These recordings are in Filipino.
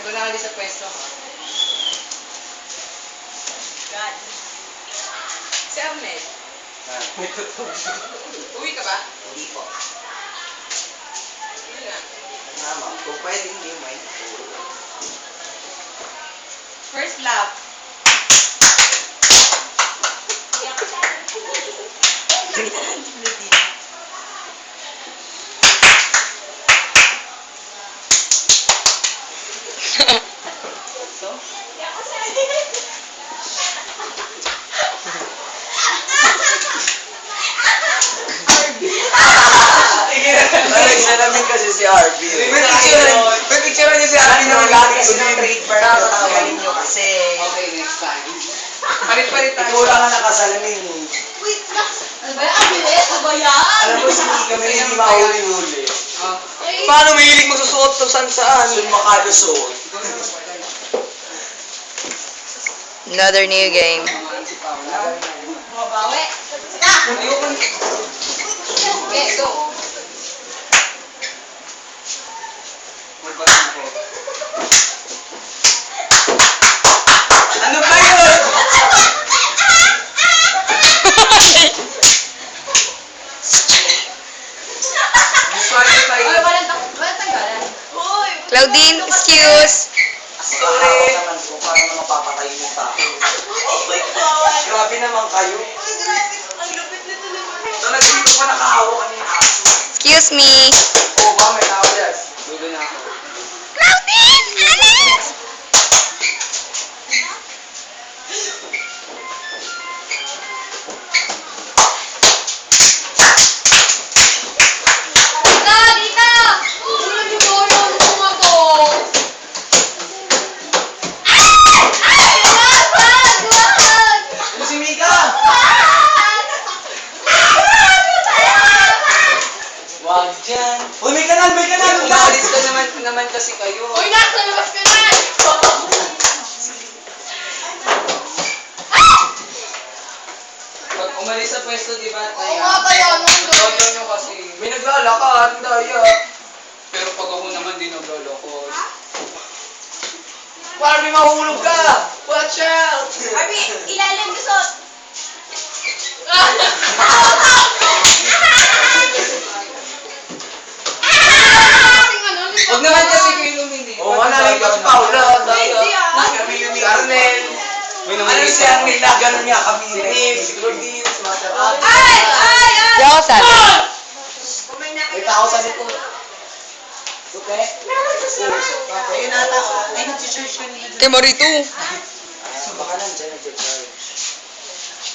Doon na kali sa pwesto. God. Si Arnel. Uwi ka ba? Hindi po. Hindi na. Tama. Kung pwede, hindi mo eh. First love. So? Nagsalamin kasi si RB. May picture niya si RB na magkakit kasi ng trademark na tawagin niyo kasi. Okay, next time. Palit-palit tayo. Ikaw lang ang nakasalamin. Wait, ano ba yan? Ang bilis, ano ba yan? Alam mo si Mika, may hindi mahuli-huli. Oh. Paano mahilig magsusuot to saan-saan? Sun makalusuot. Another new game. Mabawi. Na! Okay, go. Ano ba yun? Oy, walang tanggalan. Uy! Claudine, excuse. Sorry. Naman po, paano mapapatay mo sa akin? Oh my God! Grabe naman kayo. Ay, grabe. Ang lupit nito naman. Talaga dito pa nakahawak kanina aso. Excuse me. Oo ba, may tao dyan. Dulo na ako. Claudine! Alex! Dito! Dito! Ulo niyo po yun. Bunga to. Ay! Wag! Wag! Ano si Mika? Wag dyan. Uy, may kanal, may kanal! Umalis ka naman kasi kayo. Uy, nasa labas ka na! Pag umalis sa pwesto, di ba? Oo nga kaya, Nagdodo nyo kasi. May naglalakad, daya. Pero pag ako naman din naglolokos. Barbie, mahulog ka! Watch out! Arby, ilalim gusto! Huwag naman kasi kayo lumindi. Oo, manalay ka si Paula. Hindi ah. Kami yung Arnel. Ano si Arnel na gano'n niya kami? Si Nick, si Claudine, si Master Ate. Ay! Ay! Ay! Yosan. May tao sa likod. Supe? Ayun nata. Ay, nag-church kanina. Temorito. Baka nandiyan nag-church.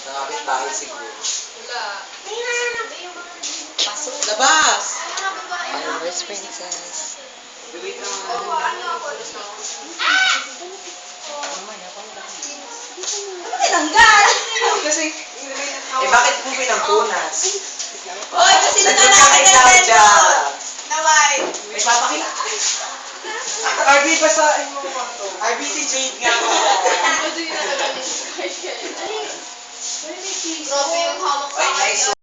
Nakapit bahay siguro. Pasok. Labas! Iris Princess. Wait lang. Ano tinanggal? Kasi, Eh, bakit mo pinampunas? Hoy, kasi Nandun ka nananakit kay na Claudia. Naway. May papakita. RB, basahin mo ba ito? RB, si Jade nga ako. Grabe yung hawak sa Ay, nice.